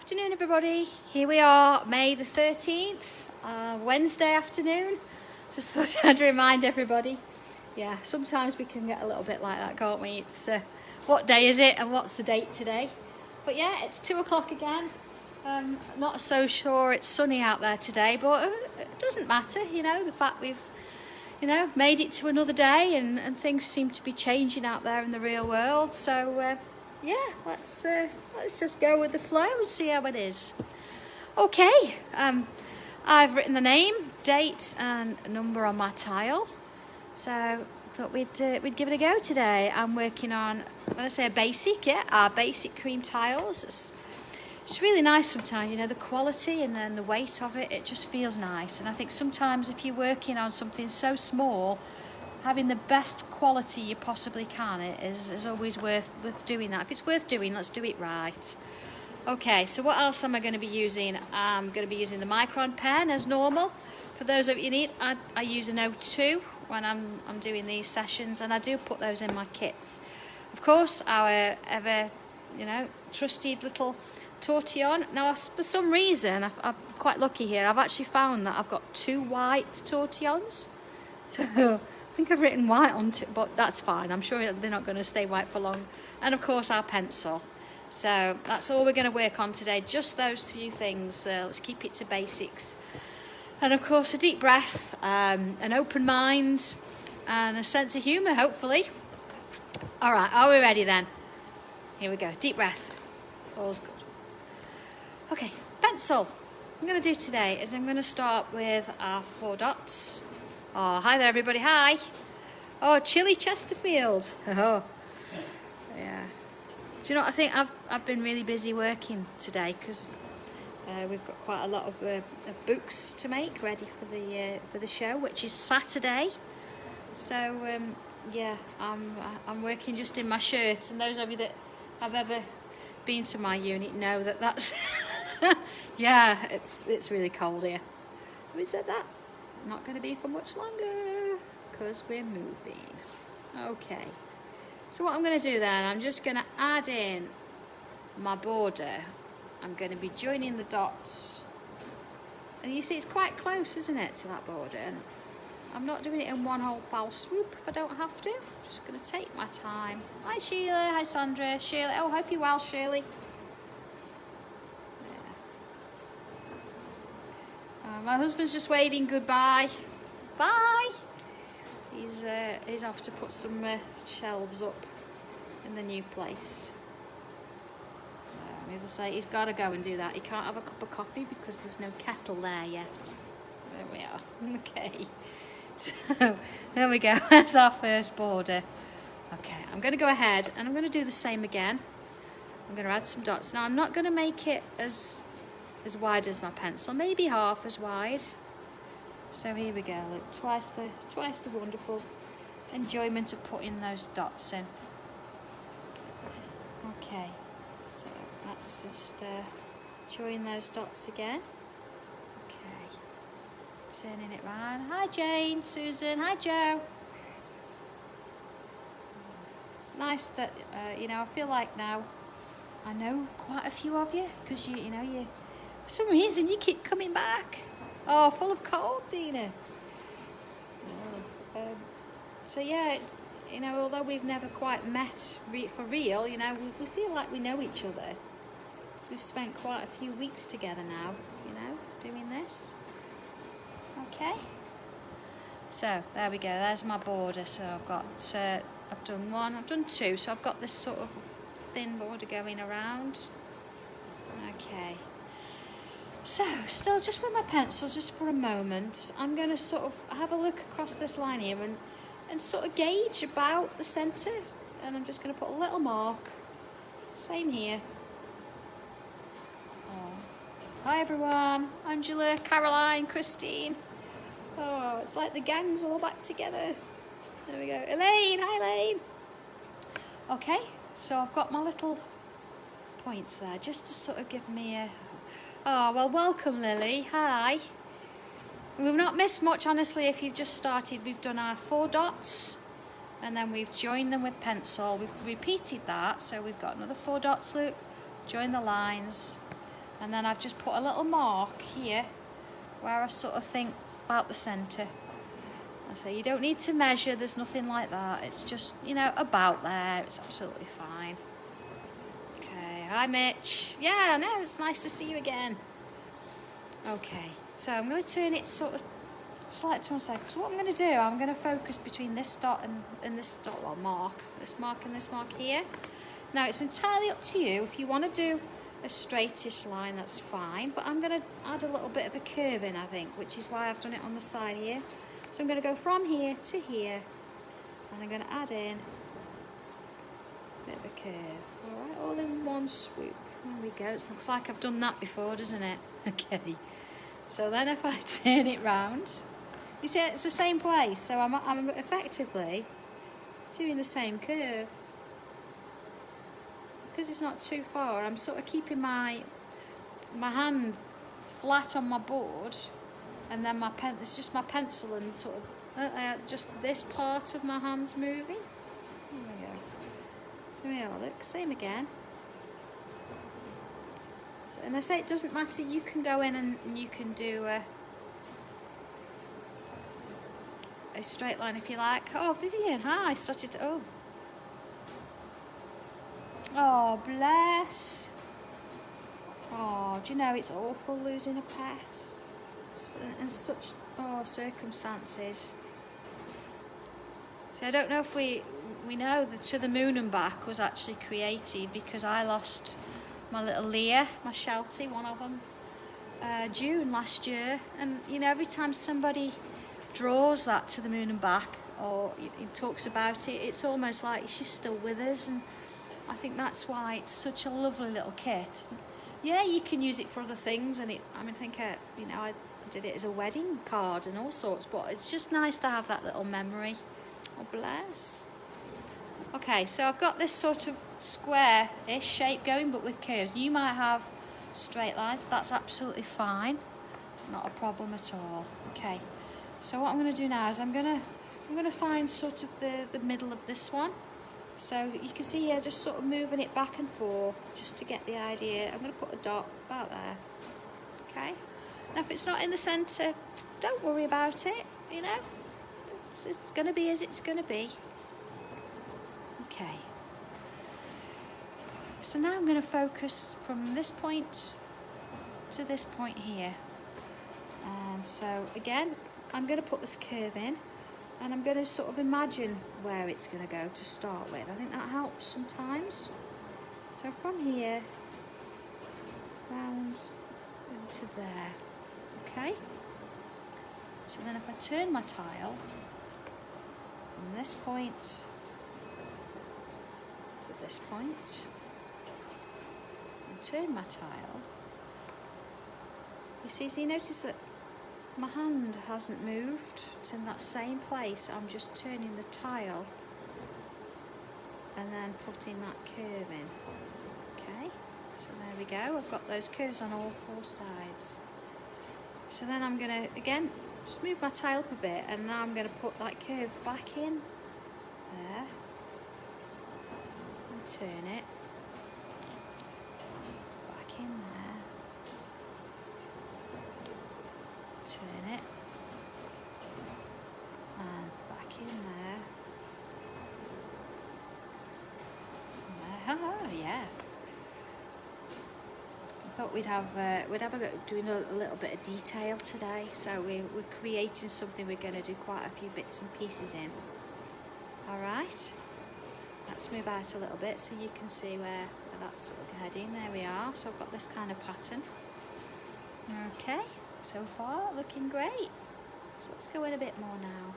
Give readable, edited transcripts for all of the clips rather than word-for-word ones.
Afternoon everybody, here we are, May the 13th, Wednesday afternoon. Just thought I'd remind everybody. Yeah, sometimes we can get a little bit like that, can't we? It's what day is it and what's the date today? But yeah, it's 2 o'clock again. Not so sure it's sunny out there today, but it doesn't matter, you know, the fact we've made it to another day and things seem to be changing out there in the real world. So yeah, let's just go with the flow and see how it is. Okay, I've written the name, date and number on my tile, so thought we'd give it a go today. I'm working on, when I say a basic, our basic cream tiles. It's really nice sometimes, you know, the quality and then the weight of it, it just feels nice. And I think sometimes if you're working on something so small, having the best quality you possibly can is always worth doing that. If it's worth doing, let's do it right. Okay, so what else am I going to be using? I'm going to be using the Micron pen as normal. For those of you need, I use an O2 when I'm doing these sessions, and I do put those in my kits. Of course, our ever, trusted little tortillon. Now, for some reason, I'm quite lucky here. I've actually found that I've got 2 white tortillons. So I think I've written white on it, but that's fine. I'm sure they're not going to stay white for long. And of course, our pencil. So that's all we're going to work on today. Just those few things. Let's keep it to basics. And of course, a deep breath, an open mind, and a sense of humour, hopefully. All right, are we ready then? Here we go. Deep breath. All's good. Okay, pencil. What I'm going to do today is I'm going to start with our 4 dots. Oh, hi there, everybody. Hi. Oh, Chilly Chesterfield. Oh, yeah. Do you know what? I think I've been really busy working today because we've got quite a lot of books to make ready for the show, which is Saturday. So yeah, I'm working just in my shirt, and those of you that have ever been to my unit know that that's yeah, it's really cold here. Have we said that? Not going to be for much longer because we're moving. Okay, so what I'm going to do then, I'm just going to add in my border. I'm going to be joining the dots, and you see it's quite close, isn't it, to that border? And I'm not doing it in one whole foul swoop if I don't have to. I'm just going to take my time. Hi Sheila, hi Sandra, Shirley. Oh, hope you're well, Shirley. My husband's just waving goodbye. Bye. He's off to put some shelves up in the new place. As I say, he's got to go and do that. He can't have a cup of coffee because there's no kettle there yet. There we are. Okay. So there we go. That's our first border. Okay, I'm going to go ahead and I'm going to do the same again. I'm going to add some dots. Now I'm not going to make it as wide as my pencil, maybe half as wide. So here we go. Look, twice the wonderful enjoyment of putting those dots in. Okay, so let's just join those dots again. Okay, turning it round. Hi Jane, Susan, hi Joe. It's nice that I feel like now I know quite a few of you because you for some reason you keep coming back. Oh, full of cold, Dina. So yeah, it's, although we've never quite met for real, we feel like we know each other. So we've spent quite a few weeks together now, doing this. Okay. So there we go. There's my border. So I've got, I've done 1, I've done 2. So I've got this sort of thin border going around. Okay. So, still just with my pencil, just for a moment, I'm going to sort of have a look across this line here and sort of gauge about the centre. And I'm just going to put a little mark. Same here. Oh. Hi everyone. Angela, Caroline, Christine. Oh, it's like the gang's all back together. There we go. Elaine, hi Elaine. Okay, so I've got my little points there just to sort of give me a... Oh, well, welcome, Lily. Hi. We've not missed much, honestly, if you've just started. We've done our 4 dots, and then we've joined them with pencil. We've repeated that, so we've got another 4 dots, look. Join the lines. And then I've just put a little mark here where I sort of think about the centre. I say you don't need to measure, there's nothing like that. It's just, you know, about there. It's absolutely fine. Okay, hi Mitch. Yeah, I know, it's nice to see you again. Okay, so I'm going to turn it sort of slightly to one side, because what I'm going to do, I'm going to focus between this dot and this dot, well, mark. This mark and this mark here. Now, it's entirely up to you. If you want to do a straightish line, that's fine, but I'm going to add a little bit of a curve in, I think, which is why I've done it on the side here. So I'm going to go from here to here, and I'm going to add in a bit of a curve. All right, all in one swoop. There we go. It looks like I've done that before, doesn't it? Okay. So then if I turn it round, you see it's the same place. So I'm effectively doing the same curve. Because it's not too far, I'm sort of keeping my hand flat on my board, and then it's just my pencil and sort of just this part of my hand's moving. There we go. So here, look, same again. And I say it doesn't matter, you can go in and you can do a straight line if you like. Oh, Vivian, hi, Oh, bless. Oh, do you know, it's awful losing a pet. And such circumstances. So I don't know if we know that To the Moon and Back was actually created because I lost my little Leah, my Sheltie, one of them, June last year. And you know, every time somebody draws that To the Moon and Back, or he talks about it, it's almost like she's still with us. And I think that's why it's such a lovely little kit. Yeah, you can use it for other things, and I did it as a wedding card and all sorts, but it's just nice to have that little memory. Oh, bless. Okay, so I've got this sort of square-ish shape going, but with curves. You might have straight lines, that's absolutely fine. Not a problem at all. Okay, so what I'm going to do now is I'm going to find sort of the middle of this one. So you can see here, just sort of moving it back and forth, just to get the idea. I'm going to put a dot about there. Okay. Now if it's not in the centre, don't worry about it, you know. It's going to be as it's going to be. Okay. So now I'm going to focus from this point to this point here. And so again, I'm going to put this curve in. And I'm going to sort of imagine where it's going to go to start with. I think that helps sometimes. So from here, round into there. Okay? So then if I turn my tile from this point to this point, and turn my tile, so you notice that my hand hasn't moved, it's in that same place. I'm just turning the tile and then putting that curve in. Okay, so there we go. I've got those curves on all four sides. So then I'm going to, again, just move my tile up a bit, and now I'm going to put that curve back in there and turn it back in there. Turn it and back in there. Oh, yeah. I thought we'd have a go doing a little bit of detail today. So we're creating something we're going to do quite a few bits and pieces in. All right. Let's move out a little bit so you can see where that's sort of heading. There we are. So I've got this kind of pattern. Okay. So far, looking great. So let's go in a bit more now.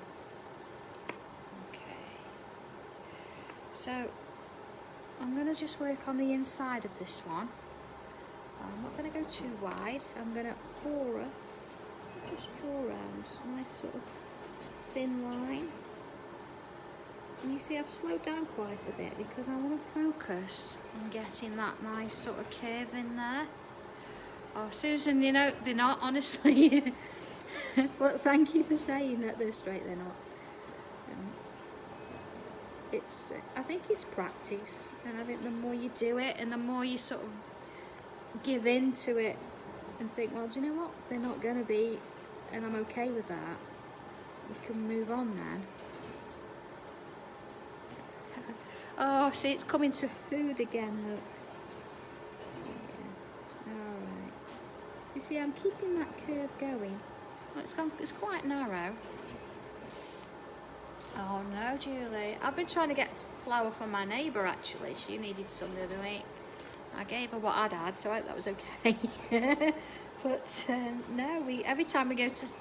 Okay. So I'm going to just work on the inside of this one. I'm not going to go too wide. I'm going to just draw around a nice sort of thin line. And you see I've slowed down quite a bit because I want to focus on getting that nice sort of curve in there. Oh, Susan, you know, they're not, honestly. Well, thank you for saying that they're straight, they're not. I think it's practice, and I think the more you do it and the more you sort of give in to it and think, well, do you know what? They're not going to be, and I'm okay with that. We can move on then. Oh, see, it's coming to food again, look. Yeah. Alright. You see, I'm keeping that curve going. Well, it's quite narrow. Oh no, Julie. I've been trying to get flour from my neighbour actually. She needed some the other week. I gave her what I'd had, so I hope that was okay. But no, every time we go to,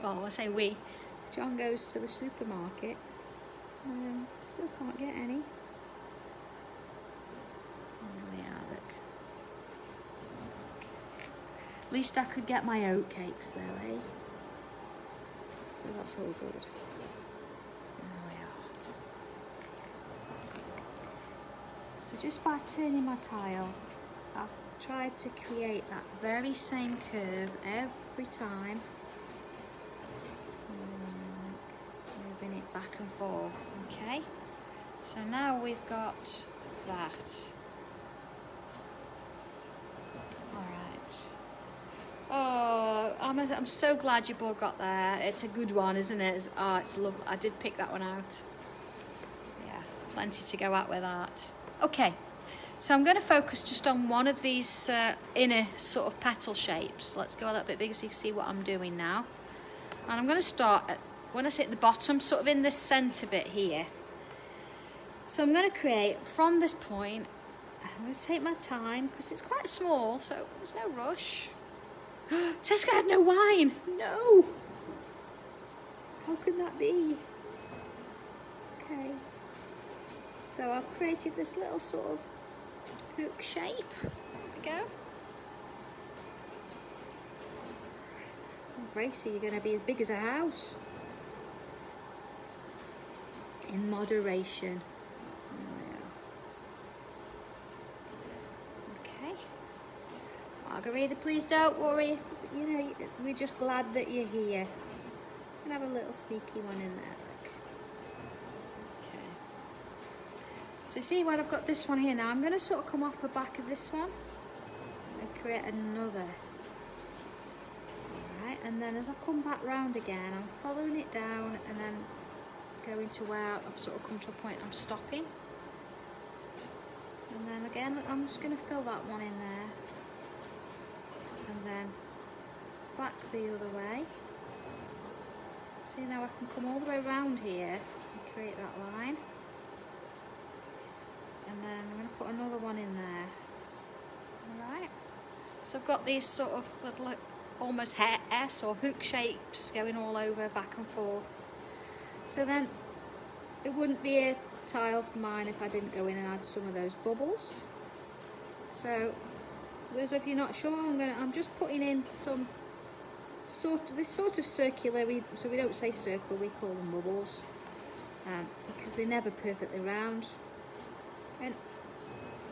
well, I say we, John goes to the supermarket, still can't get any. There we are, look. At least I could get my oat cakes though, eh? So that's all good. So just by turning my tile, I've tried to create that very same curve every time. Moving it back and forth, okay? So now we've got that. Alright. Oh, I'm so glad you both got there. It's a good one, isn't it? Oh, it's lovely. I did pick that one out. Yeah, plenty to go at with that. Okay, so I'm going to focus just on one of these inner sort of petal shapes. Let's go a little bit bigger so you can see what I'm doing now. And I'm going to start at, when I say at the bottom, sort of in this centre bit here. So I'm going to create from this point, I'm going to take my time because it's quite small, so there's no rush. Tesco had no wine. No. How could that be? Okay. So I've created this little sort of hook shape. There we go. Oh, Gracie, you're going to be as big as a house. In moderation. Okay. Margarita, please don't worry. You know, we're just glad that you're here. And have a little sneaky one in there. So see what I've got this one here now. I'm going to sort of come off the back of this one and create another. Alright, and then as I come back round again, I'm following it down and then going to where I've sort of come to a point I'm stopping. And then again, I'm just going to fill that one in there. And then back the other way. See, now I can come all the way around here and create that line. And then I'm going to put another one in there. Alright. So I've got these sort of little, almost S or hook shapes going all over, back and forth. So then it wouldn't be a tile for mine if I didn't go in and add some of those bubbles. So those of you not sure, I'm just putting in some this sort of circular, so we don't say circle, we call them bubbles, because they're never perfectly round. And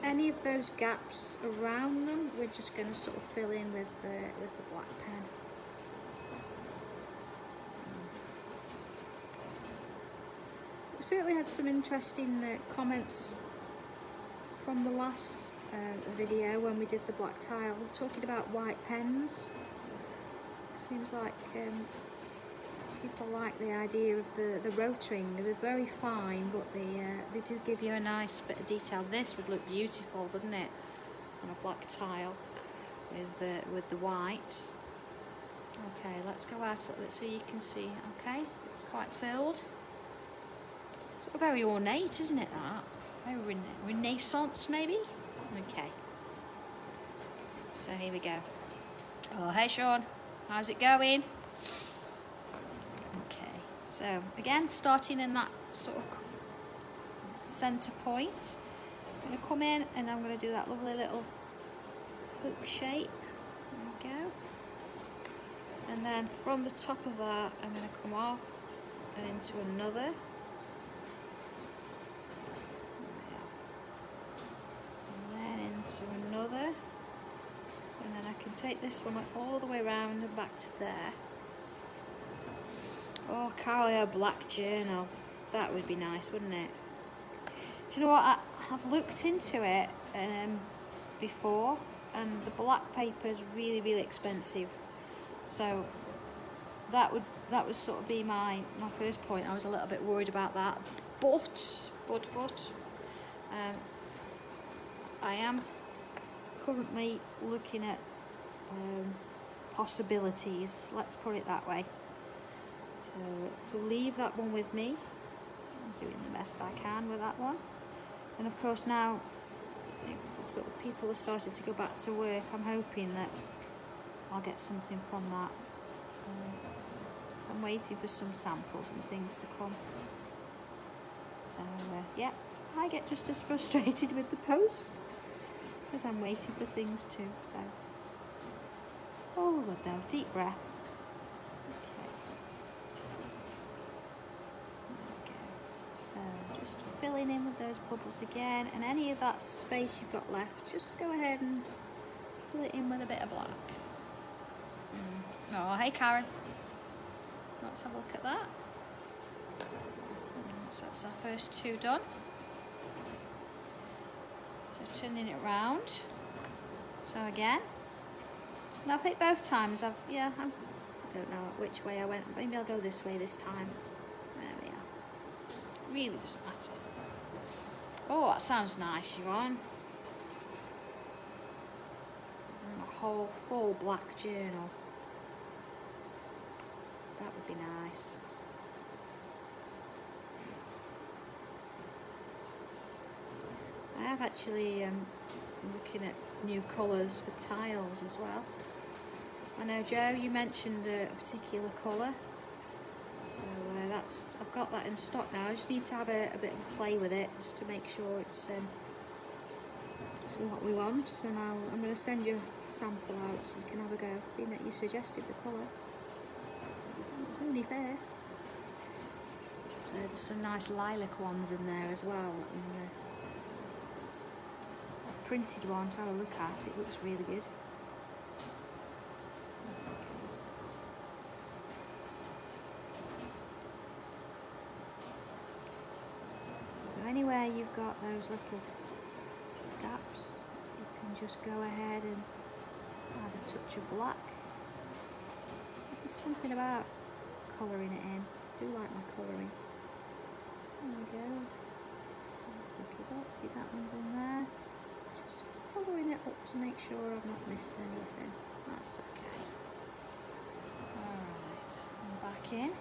any of those gaps around them, we're just going to sort of fill in with the black pen. We certainly had some interesting comments from the last video when we did the black tile, talking about white pens. Seems like people like the idea of the rotring. They're very fine, but they do give you a nice bit of detail. This would look beautiful, wouldn't it, on a black tile with the white. Okay, let's go out a little bit so you can see. Okay, it's quite filled. It's very ornate, isn't it? That very Renaissance, maybe. Okay. So here we go. Oh, hey Sean, how's it going? So again, starting in that sort of centre point, I'm going to come in and I'm going to do that lovely little hook shape. There we go. And then from the top of that, I'm going to come off and into another. And then into another. And then I can take this one all the way around and back to there. Oh, Carly, a black journal. That would be nice, wouldn't it? Do you know what? I've looked into it before, and the black paper is really, really expensive. So that would sort of be my first point. I was a little bit worried about that, but I am currently looking at possibilities, let's put it that way. So leave that one with me. I'm doing the best I can with that one. And of course now sort of people are starting to go back to work. I'm hoping that I'll get something from that. So I'm waiting for some samples and things to come. So yeah, I get just as frustrated with the post because I'm waiting for things too. So all good though, deep breath. So just filling in with those bubbles again, and any of that space you've got left, just go ahead and fill it in with a bit of black. Oh, hey Karen. Let's have a look at that. So that's our first two done. So turning it round. So again. And I think both times I don't know which way I went. Maybe I'll go this way this time. There we are. Really doesn't matter. Oh, that sounds nice, Yvonne. A whole full black journal. That would be nice. I have actually looking at new colours for tiles as well. I know Joe, you mentioned a particular colour, so I've got that in stock now. I just need to have a bit of a play with it just to make sure it's what we want. So now I'm going to send you a sample out so you can have a go, being that you suggested the colour. It's only fair. So there's some nice lilac ones in there as well. And, a printed one to have a look at. It looks really good. So anywhere you've got those little gaps, you can just go ahead and add a touch of black. There's something about colouring it in. I do like my colouring. There we go. A little bit, see that one's in there. Just following it up to make sure I've not missed anything. That's okay. Alright, and back in.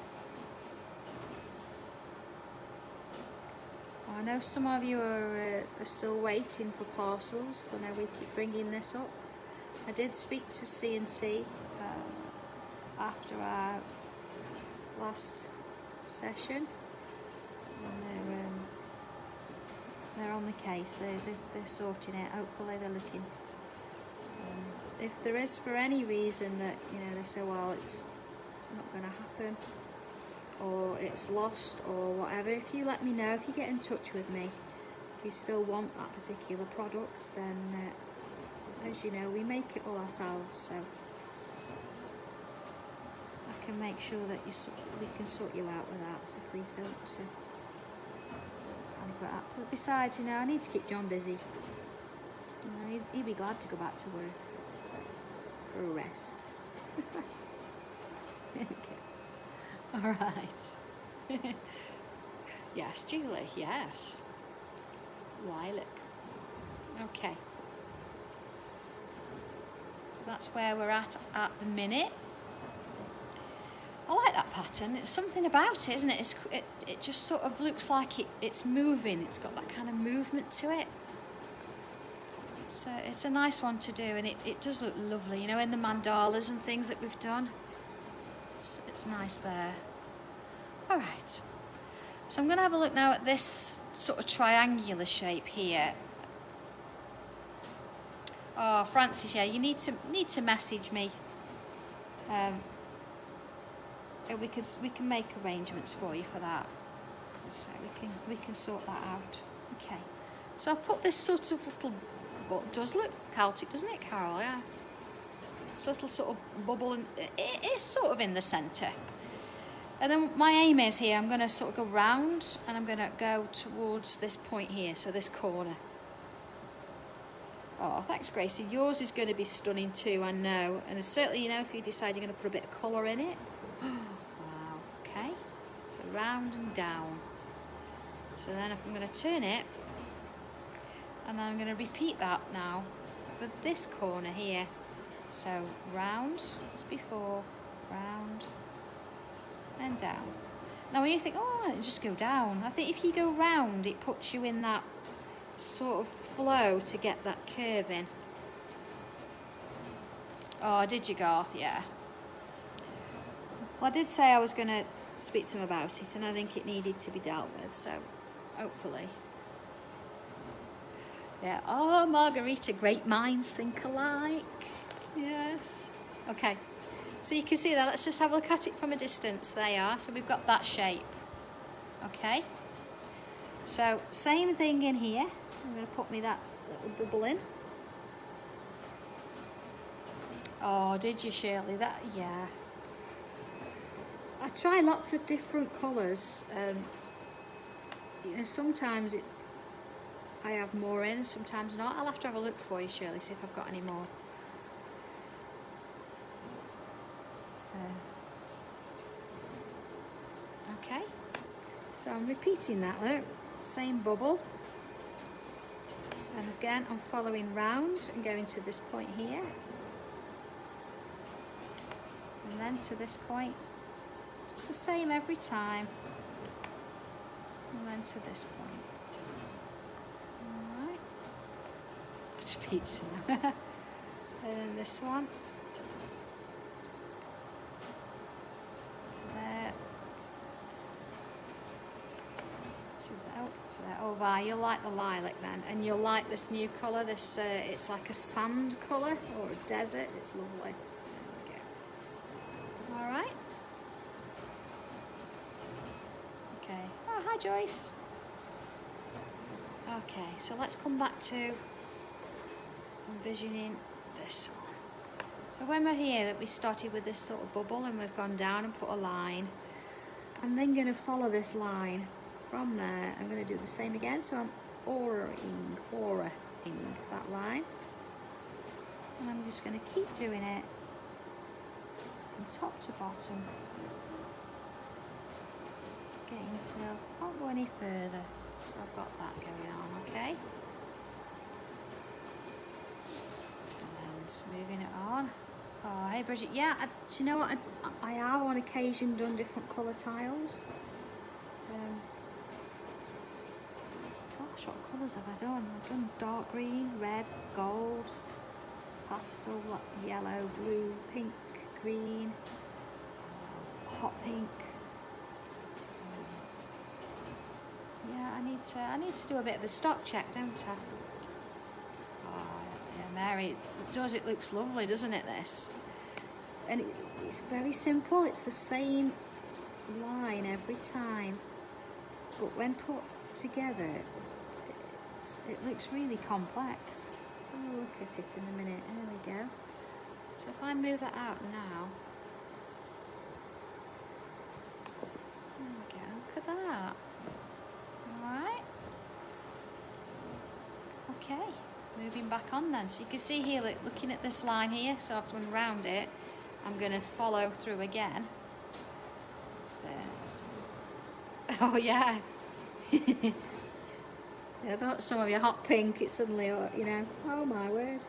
I know some of you are still waiting for parcels. I know we keep bringing this up. I did speak to C&C after our last session, and they're on the case. They're sorting it. Hopefully they're looking. If there is for any reason that they say, well, it's not going to happen, or it's lost or whatever, if you let me know, if you get in touch with me, if you still want that particular product, then as you know, we make it all ourselves, so I can make sure that we can sort you out with that, so please don't panic about that. But besides, I need to keep John busy. He'd be glad to go back to work for a rest. Okay. All right. Yes, Julie, yes. Lilac. Okay. So that's where we're at the minute. I like that pattern. It's something about it, isn't it? It just sort of looks like it's moving. It's got that kind of movement to it. It's a nice one to do, and it does look lovely, in the mandalas and things that we've done. It's nice there. All right, so I'm going to have a look now at this sort of triangular shape here. Oh, Francis, yeah, you need to message me. We can make arrangements for you for that. So we can sort that out. Okay. So I've put this sort of little, what does look Celtic, doesn't it, Carol? Yeah. This little sort of bubble, and it is sort of in the centre. And then my aim is here, I'm going to sort of go round, and I'm going to go towards this point here, so this corner. Oh, thanks, Gracie. Yours is going to be stunning too, I know. And certainly, you know, if you decide you're going to put a bit of colour in it. Wow, okay. So round and down. So then if I'm going to turn it, and then I'm going to repeat that now for this corner here. So round as before, round and down. Now when you think, oh, just go down, I think if you go round, it puts you in that sort of flow to get that curve in. Oh, did you, Garth? Yeah. Well, I did say I was going to speak to him about it, and I think it needed to be dealt with, so hopefully. Yeah. Oh, Margarita, great minds think alike. Yes. Okay. So you can see that. Let's just have a look at it from a distance. There you are. So we've got that shape. Okay. So same thing in here. I'm going to put me that little bubble in. Oh, did you, Shirley? That, yeah. I try lots of different colours. You know, sometimes I have more in, sometimes not. I'll have to have a look for you, Shirley, see if I've got any more. So, okay. So I'm repeating that, look. Same bubble. And again, I'm following round and going to this point here. And then to this point. Just the same every time. And then to this point. Alright. It's pizza now. And then this one. So there. So there. Oh, Vi, you'll like the lilac then. And you'll like this new colour. This it's like a sand colour or a desert. It's lovely. There we go. Alright. Okay. Oh, hi Joyce. Okay, so let's come back to envisioning this one. So when we're here, that we started with this sort of bubble and we've gone down and put a line. I'm then going to follow this line from there. I'm going to do the same again. So I'm aura-ing that line. And I'm just going to keep doing it from top to bottom. Getting until I can't go any further. So I've got that going on, okay? And moving it on. Oh, hey Bridget, yeah, do you know what? I have on occasion done different colour tiles. Gosh, what colours have I done? I've done dark green, red, gold, pastel, yellow, blue, pink, green, hot pink. Yeah, I need to do a bit of a stock check, don't I? Oh, yeah, Mary, it looks lovely, doesn't it, this? And it's very simple, it's the same line every time. But when put together, it looks really complex. Let's have a look at it in a minute. There we go. So if I move that out now, there we go, look at that. Alright. Okay, moving back on then. So you can see here, looking at this line here, so I've done round it. I'm going to follow through again. There. Oh yeah. Yeah, I thought some of you hot pink, it's suddenly, you know, oh my word.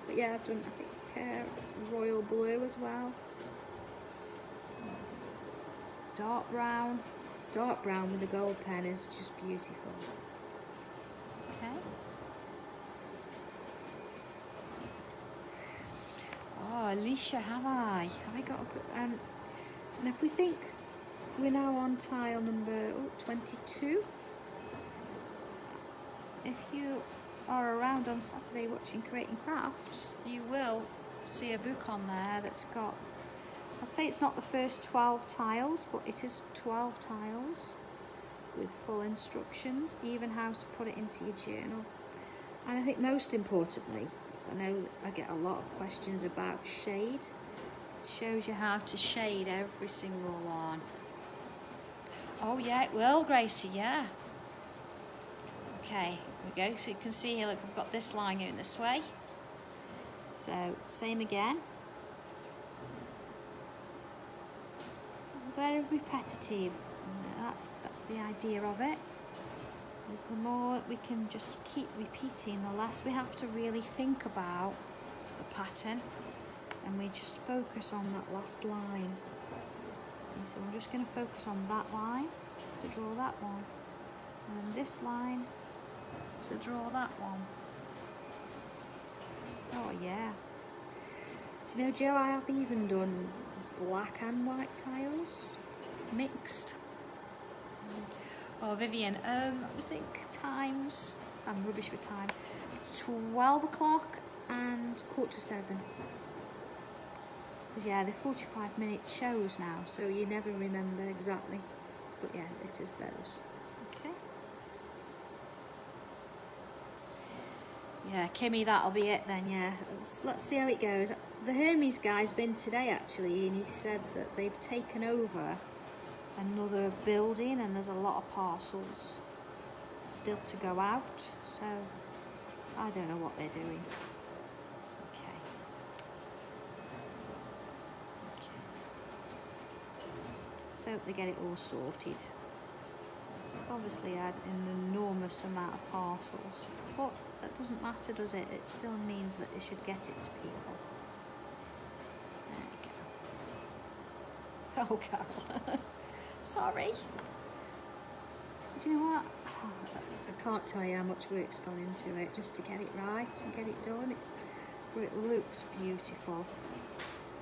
But yeah, I've done, I think, royal blue as well. Dark brown. Dark brown with the gold pen is just beautiful. Okay. Oh, Alicia, have I got a good, and if we think we're now on tile number 22. If you are around on Saturday watching Creating Crafts, you will see a book on there that's got, I'd say it's not the first 12 tiles, but it is 12 tiles with full instructions, even how to put it into your journal. And I think most importantly, because I know I get a lot of questions about shade, it shows you how to shade every single one. Oh yeah, it will, Gracie, yeah. Okay, There we go, so you can see here, look, I've got this line going this way. So, same again. Very repetitive. That's the idea of it. Is the more we can just keep repeating, the less we have to really think about the pattern, and we just focus on that last line. Okay, so I'm just going to focus on that line to draw that one, and then this line to draw that one. Oh yeah. Do you know, Joe, I have even done black and white tiles mixed. Oh, Vivian, I think times, I'm rubbish with time, 12 o'clock and 6:45. But yeah, they're 45-minute shows now, so you never remember exactly. But yeah, it is those. Okay. Yeah, Kimmy, that'll be it then, yeah. Let's see how it goes. The Hermes guy's been today actually, and he said that they've taken over another building and there's a lot of parcels still to go out, so I don't know what they're doing. Okay. Just hope they get it all sorted. Obviously I had an enormous amount of parcels, but that doesn't matter, does it? It still means that they should get it to people. There you go. Oh, Carol. Sorry. Do you know what? I can't tell you how much work's gone into it just to get it right and get it done. But it looks beautiful.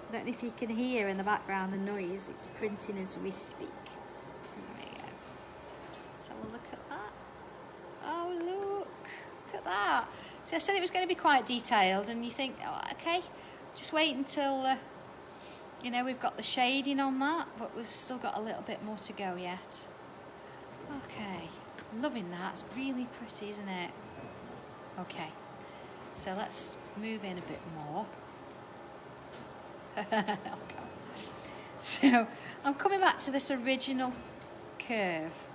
I don't know if you can hear in the background the noise. It's printing as we speak. There we go. Let's have a look at that. Oh, look at that. See, I said it was going to be quite detailed, and you think, oh, okay, just wait until you know, we've got the shading on that, but we've still got a little bit more to go yet. Okay, loving that. It's really pretty, isn't it? Okay, so let's move in a bit more. Okay. So I'm coming back to this original curve,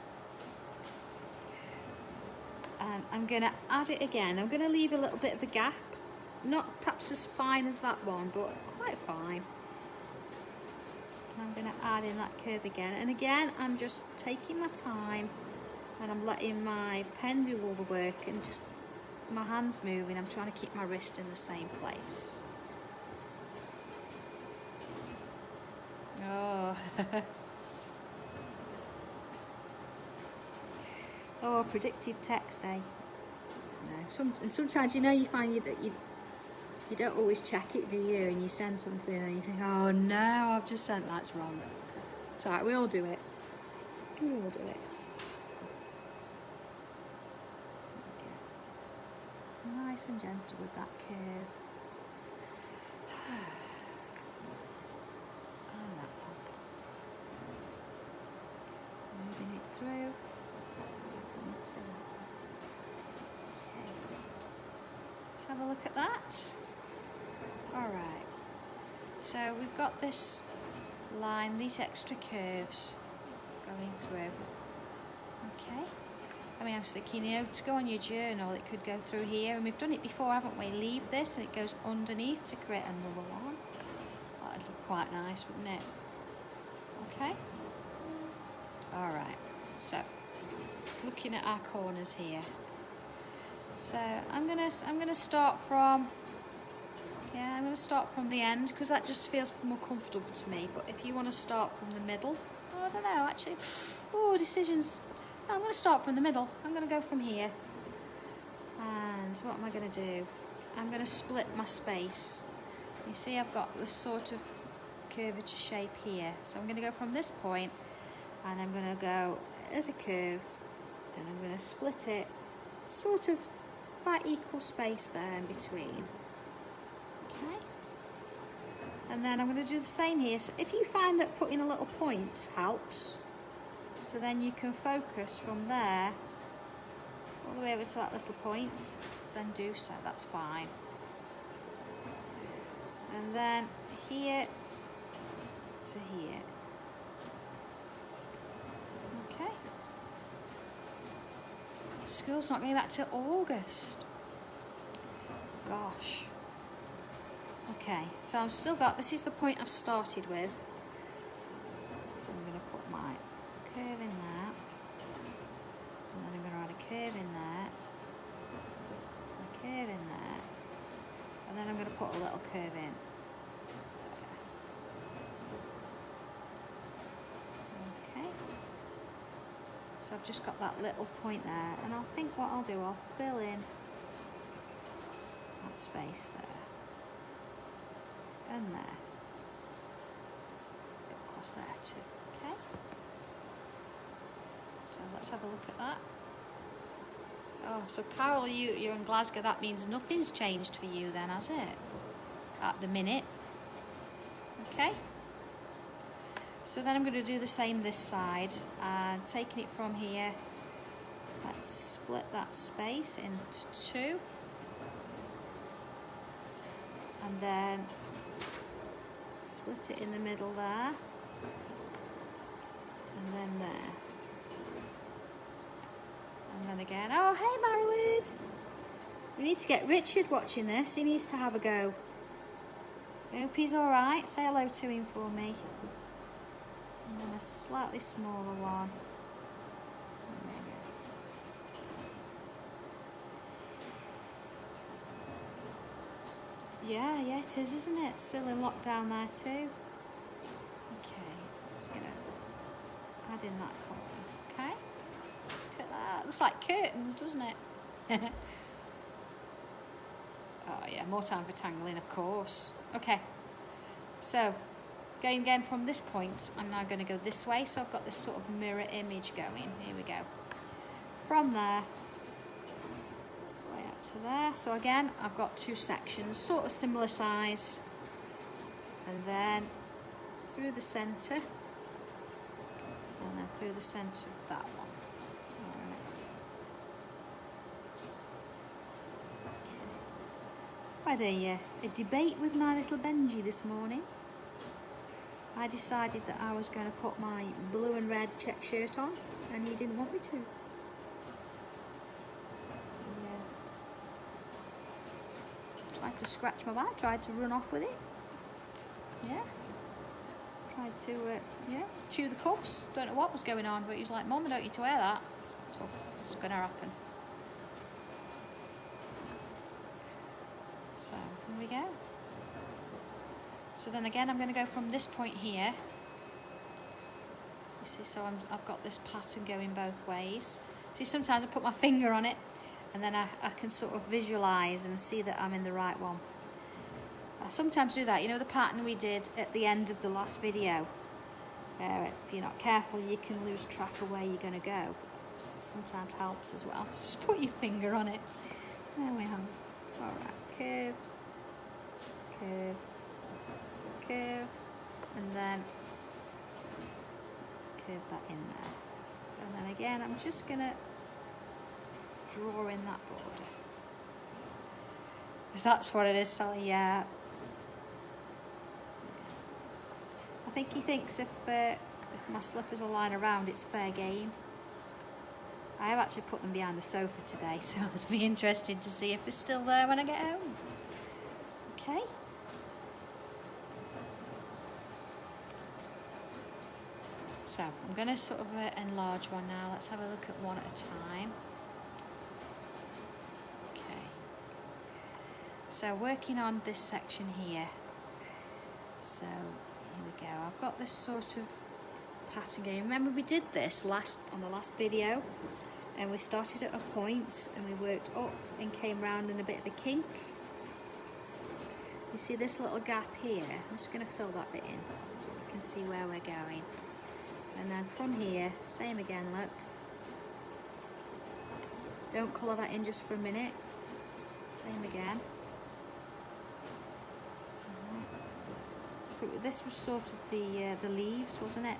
and I'm going to add it again. I'm going to leave a little bit of a gap, not perhaps as fine as that one, but quite fine. I'm going to add in that curve again, and again I'm just taking my time and I'm letting my pen do all the work, and just my hands moving. I'm trying to keep my wrist in the same place. Oh. Oh, predictive text, eh? No. Sometimes, you know, you find that you don't always check it, do you? And you send something and you think, oh no, I've just sent that's wrong. It's alright, we all do it. We all do it. Okay. Nice and gentle with that curve. And that one. Moving it through. Okay. Let's have a look at that. Alright, so we've got this line, these extra curves going through. Okay, I mean, I was thinking, you know, to go on your journal, it could go through here, and we've done it before, haven't we? Leave this and it goes underneath to create another one. That'd look quite nice, wouldn't it? Okay. Alright, so looking at our corners here. So I'm gonna start from. Yeah, I'm going to start from the end because that just feels more comfortable to me. But if you want to start from the middle, oh, I don't know, actually. Oh, decisions. No, I'm going to start from the middle. I'm going to go from here. And what am I going to do? I'm going to split my space. You see, I've got this sort of curvature shape here. So I'm going to go from this point, and I'm going to go as a curve, and I'm going to split it sort of by equal space there in between. Okay, and then I'm going to do the same here. So if you find that putting a little point helps, so then you can focus from there all the way over to that little point, then do so, that's fine. And then here to here. Okay, School's not going back till August. Gosh. Okay, so I've still got, this is the point I've started with. So I'm going to put my curve in there. And then I'm going to add a curve in there. A curve in there. And then I'm going to put a little curve in. Okay. So I've just got that little point there. And I think what I'll do, I'll fill in that space there. And there. Let's go across there too. Okay. So let's have a look at that. Oh, so Carol, you're in Glasgow. That means nothing's changed for you then, has it? At the minute. Okay. So then I'm going to do the same this side. And taking it from here, let's split that space into two. And then split it in the middle there. And then there. And then again. Oh, hey Marilyn! We need to get Richard watching this. He needs to have a go. I hope he's alright. Say hello to him for me. And then a slightly smaller one. Yeah, it is, isn't it? Still in lockdown there too. Okay, I'm just going to add in that colour. Okay, look at that. Looks like curtains, doesn't it? Oh yeah, more time for tangling, of course. Okay, so going again from this point, I'm now going to go this way. So I've got this sort of mirror image going. Here we go. From there. To there. So again, I've got two sections, sort of similar size, and then through the centre, and then through the centre of that one. All right. Okay. I had a debate with my little Benji this morning. I decided that I was going to put my blue and red check shirt on, and he didn't want me to. Tried to scratch my back, tried to run off with it. Yeah. Tried to, chew the cuffs. Don't know what was going on, but he was like, Mum, I don't need to wear that. It's tough. It's going to happen. So, here we go. So then again, I'm going to go from this point here. You see, so I've got this pattern going both ways. See, sometimes I put my finger on it, and then I can sort of visualise and see that I'm in the right one. I sometimes do that. You know the pattern we did at the end of the last video? If you're not careful, you can lose track of where you're going to go. It sometimes helps as well. Just put your finger on it. There we have. Alright, curve, curve, curve, and then let's curve that in there. And then again, I'm just going to draw in that border. If that's what it is, Sally, yeah. I think he thinks if my slippers are lying around, it's fair game. I have actually put them behind the sofa today, so it'll be interesting to see if they're still there when I get home. Okay. So I'm going to sort of enlarge one now. Let's have a look at one at a time. So working on this section here. So here we go. I've got this sort of pattern going. Remember we did this on the last video, and we started at a point and we worked up and came round in a bit of a kink. You see this little gap here? I'm just going to fill that bit in so we can see where we're going. And then from here, same again, look. Don't colour that in just for a minute. Same again. So this was sort of the leaves, wasn't it,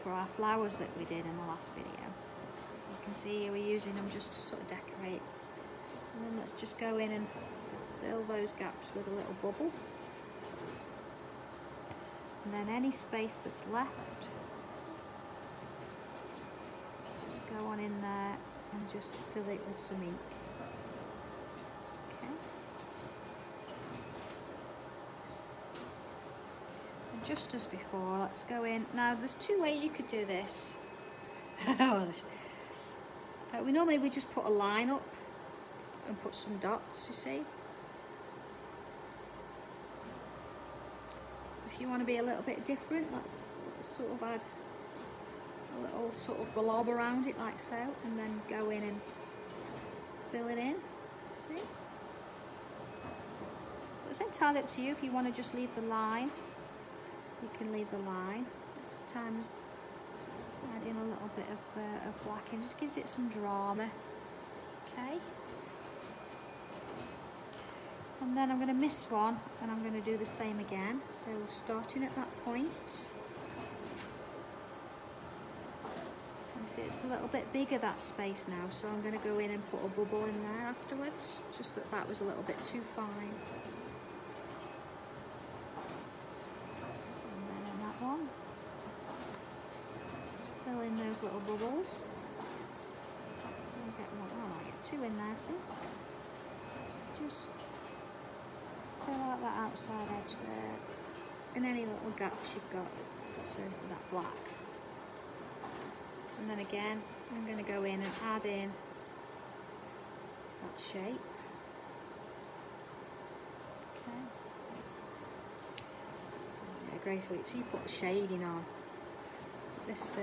for our flowers that we did in the last video. You can see we're using them just to sort of decorate. And then let's just go in and fill those gaps with a little bubble. And then any space that's left, let's just go one in there and just fill it with some ink. Okay. And just as before, let's go in. Now there's two ways you could do this. We just put a line up and put some dots, you see. If you want to be a little bit different, let's sort of add a little sort of blob around it like so, and then go in and fill it in, see? But it's entirely up to you. If you want to just leave the line, you can leave the line. Sometimes adding a little bit of black in just gives it some drama. Okay. And then I'm going to miss one and I'm going to do the same again. So starting at that point. You see it's a little bit bigger, that space now, so I'm going to go in and put a bubble in there afterwards. Just that was a little bit too fine. And then in that one. Let's fill in those little bubbles. I'll get one, I get two in there, see? Just fill out that outside edge there, and any little gaps you've got, so that black. And then again, I'm going to go in and add in that shape. Okay. Yeah, great, so you put the shading on. This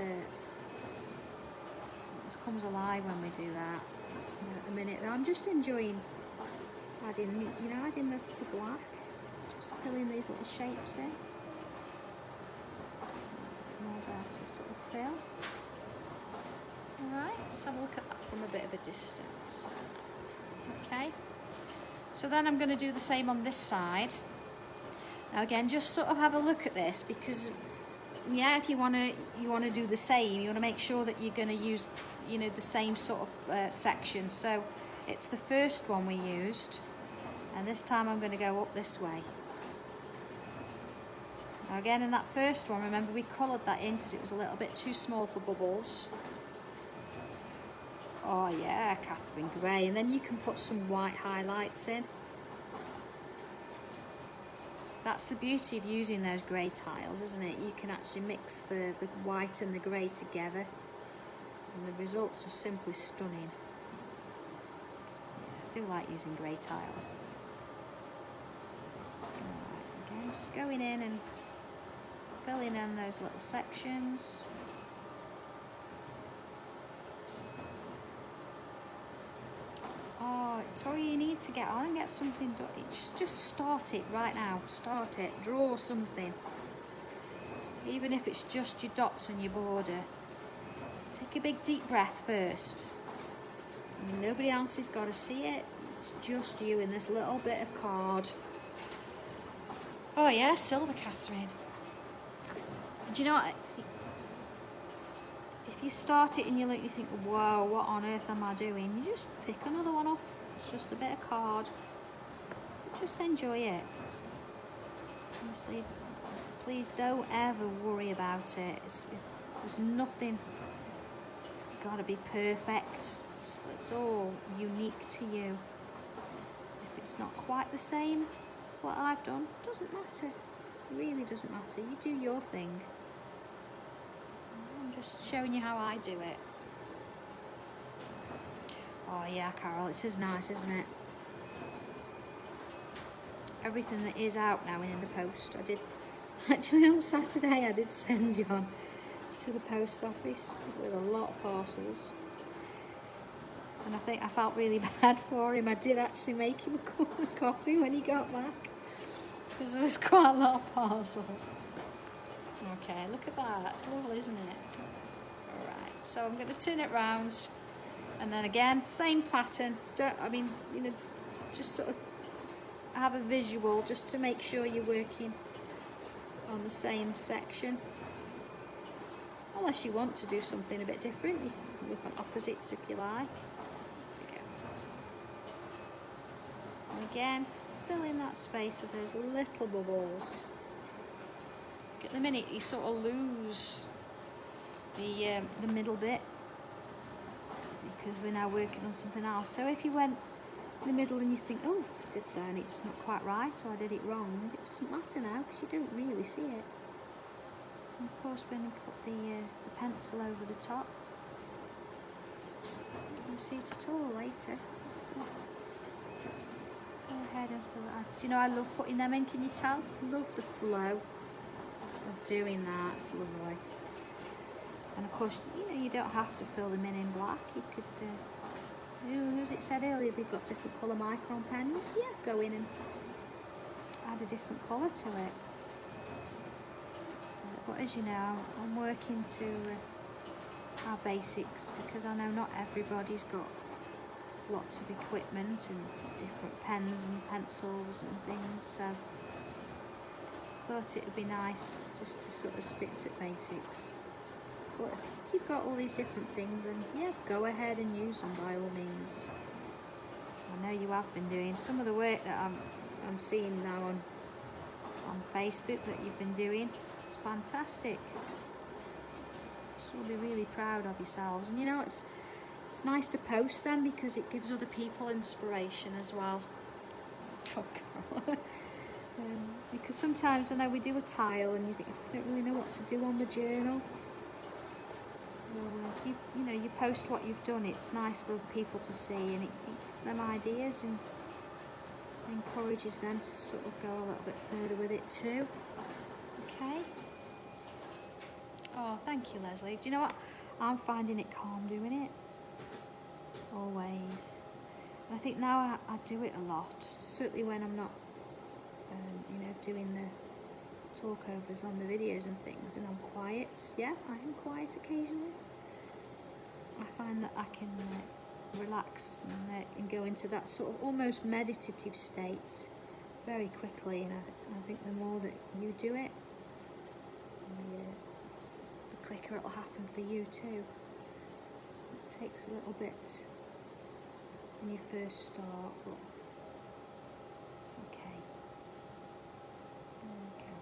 comes alive when we do that. At the minute, I'm just enjoying adding, adding the black, just filling these little shapes in. More there to sort of fill. Alright, let's have a look at that from a bit of a distance. Okay, so then I'm going to do the same on this side. Now again, just sort of have a look at this, because yeah, if you want to do the same, you want to make sure that you're going to use, the same sort of section. So it's the first one we used, and this time I'm going to go up this way. Now again, in that first one, remember we coloured that in because it was a little bit too small for bubbles. Oh yeah, Catherine, grey. And then you can put some white highlights in. That's the beauty of using those grey tiles, isn't it? You can actually mix the white and the grey together, and the results are simply stunning. I do like using grey tiles. Right, again, just going in and filling in those little sections. Oh, Tori, you need to get on and get something done. Just start it right now. Start it. Draw something. Even if it's just your dots on your border. Take a big deep breath first. Nobody else has got to see it. It's just you in this little bit of card. Oh yeah, silver, Catherine. Do you know what? If you start it and you think, whoa, what on earth am I doing? You just pick another one up. It's just a bit of card. Just enjoy it. Honestly, please don't ever worry about it. There's nothing got to be perfect. It's all unique to you. If it's not quite the same, it's what I've done. It doesn't matter. It really doesn't matter. You do your thing. Just showing you how I do it. Oh yeah, Carol, it is nice, isn't it? Everything that is out now and in the post. I did, actually on Saturday, I did send John to the post office with a lot of parcels. And I think I felt really bad for him. I did actually make him a cup of coffee when he got back, because there was quite a lot of parcels. Okay, look at that. It's lovely, isn't it? Alright, so I'm going to turn it round, and then again, same pattern. Just sort of have a visual just to make sure you're working on the same section. Unless you want to do something a bit different, you can work on opposites if you like. There we go. And again, fill in that space with those little bubbles. At the minute you sort of lose the middle bit. because we're now working on something else. So if you went in the middle and you think, oh, I did that and it's not quite right, or I did it wrong, it doesn't matter now because you don't really see it. And of course, when you put the pencil over the top, you'll see it at all later. Go ahead and do you know I love putting them in? Can you tell? Love the flow of doing that. It's lovely. And of course, you know, you don't have to fill them in black. You could, as it said earlier, they've got different colour micron pens. Yeah, go in and add a different colour to it. So, but as you know, I'm working to our basics because I know not everybody's got lots of equipment and different pens and pencils and things. So I thought it would be nice just to sort of stick to basics. But if you've got all these different things, then yeah, go ahead and use them by all means. I know you have been doing some of the work that I'm seeing now on Facebook that you've been doing. It's fantastic. So you'll be really proud of yourselves. And you know, it's nice to post them because it gives other people inspiration as well. Oh God. Because sometimes I know we do a tile and you think, I don't really know what to do on the journal. You know, you post what you've done. It's nice for other people to see, and it gives them ideas and encourages them to sort of go a little bit further with it too. Okay. Oh, thank you, Leslie. Do you know what? I'm finding it calm doing it. Always. And I think now I do it a lot. Certainly when I'm not, you know, doing the talkovers on the videos and things, and I'm quiet. Yeah, I am quiet occasionally. I find that I can relax and go into that sort of almost meditative state very quickly, and I think the more that you do it, the quicker it'll happen for you too. It takes a little bit when you first start, but it's okay. There we go.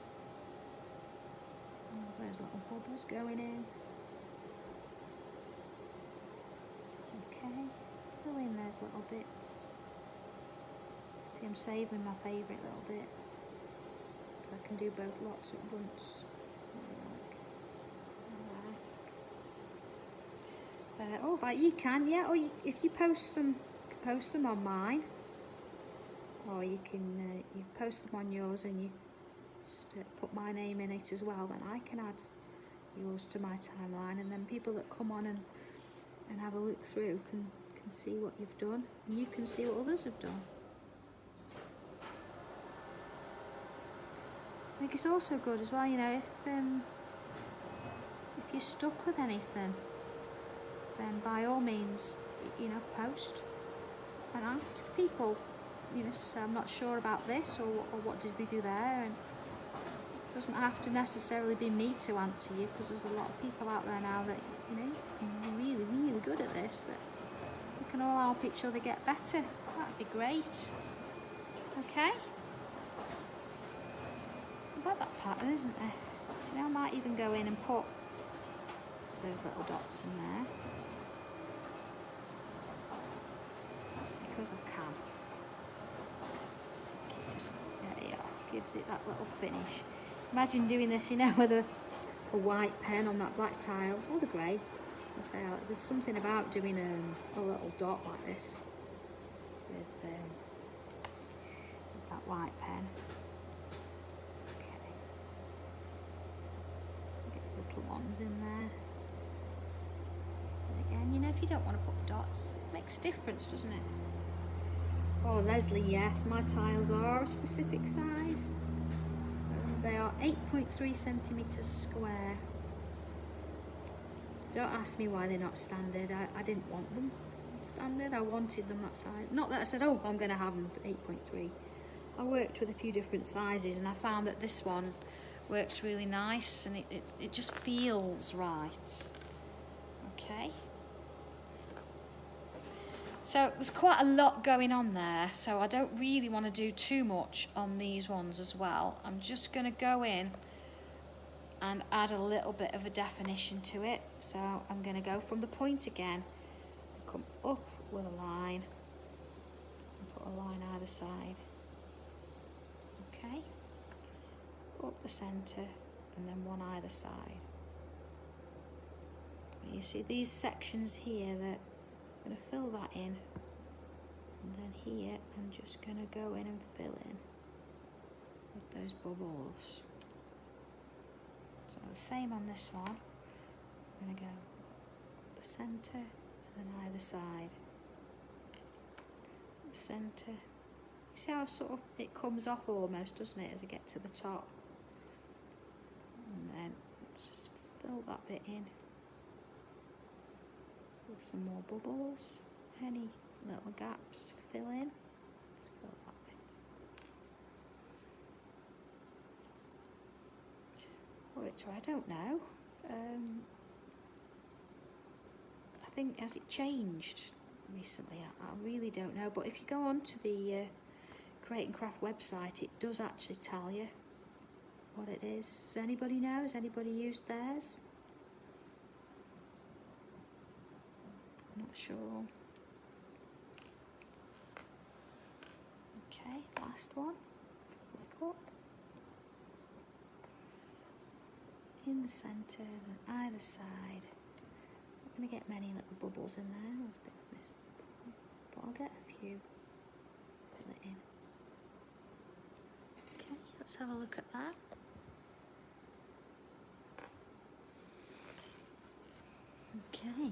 There's those little bubbles going in. Okay, fill in those little bits. See, I'm saving my favourite little bit, so I can do both lots at once. Oh, right, you can, yeah. Or if you post them on mine, or you can you post them on yours and you just put my name in it as well. Then I can add yours to my timeline, and then people that come on and have a look through can see what you've done, and you can see what others have done. I think it's also good as well, you know, if you're stuck with anything, then by all means, you know, post and ask people, you know, to say, I'm not sure about this, or what did we do there, and it doesn't have to necessarily be me to answer you, because there's a lot of people out there now that, you know, are really, really good at this, that we can all help each other get better. That'd be great. Okay? I like that pattern, isn't there? So now I might even go in and put those little dots in there. Just because I can. It just, yeah, gives it that little finish. Imagine doing this, you know, with a white pen on that black tile, or the grey. As I say, there's something about doing a little dot like this with that white pen. Okay. Get little ones in there. And again, you know, if you don't want to put the dots, it makes a difference, doesn't it? Oh, Leslie, yes, my tiles are a specific size. They are 8.3 centimetres square. Don't ask me why they're not standard. I didn't want them standard. I wanted them that size. Not that I said, oh, I'm going to have them 8.3. I worked with a few different sizes, and I found that this one works really nice, and it just feels right. Okay. So there's quite a lot going on there, so I don't really want to do too much on these ones as well. I'm just going to go in and add a little bit of a definition to it. So I'm going to go from the point again. Of come up with a line and put a line either side. Okay, up the centre and then one either side. And you see these sections here that I'm going to fill that in, and then here I'm just going to go in and fill in with those bubbles. So the same on this one. I'm going to go the centre and then either side. The centre. You see how sort of it comes off almost, doesn't it, as I get to the top? And then let's just fill that bit in with some more bubbles. Any little gaps, fill in. Let's fill that bit. Which I don't know. I think, has it changed recently? I really don't know. But if you go onto the Create and Craft website, it does actually tell you what it is. Does anybody know? Has anybody used theirs? I'm not sure. Okay, last one. Click up. In the centre and either side. Not going to get many little bubbles in there. It was a bit mystical, but I'll get a few. Fill it in. Okay, let's have a look at that. Okay.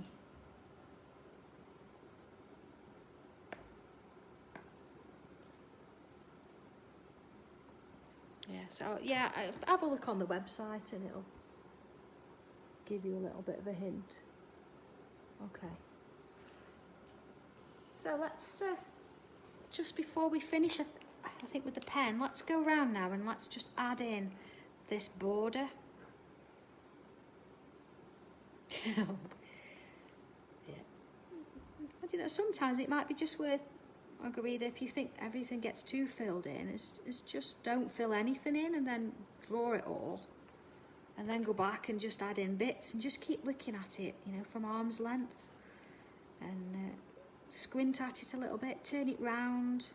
Yeah, so yeah, have a look on the website and it'll give you a little bit of a hint. Okay. So let's, just before we finish, I think with the pen, let's go around now and let's just add in this border. Yeah. But you know, sometimes it might be just worth, Margarita, if you think everything gets too filled in, it's just don't fill anything in and then draw it all. And then go back and just add in bits and just keep looking at it, you know, from arm's length. And squint at it a little bit, turn it round,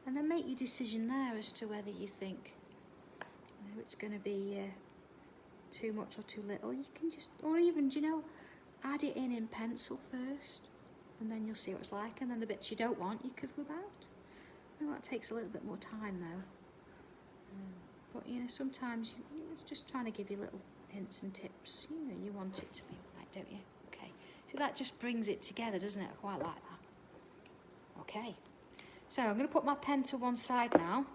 and then make your decision there as to whether you think, you know, it's going to be too much or too little. You can just, or even, you know, add it in pencil first, and then you'll see what it's like. And then the bits you don't want, you could rub out. Well, that takes a little bit more time though. But you know, sometimes it's just trying to give you little hints and tips. You know, you want it to be right, don't you? Okay. So that just brings it together, doesn't it? I quite like that. Okay. So I'm going to put my pen to one side now,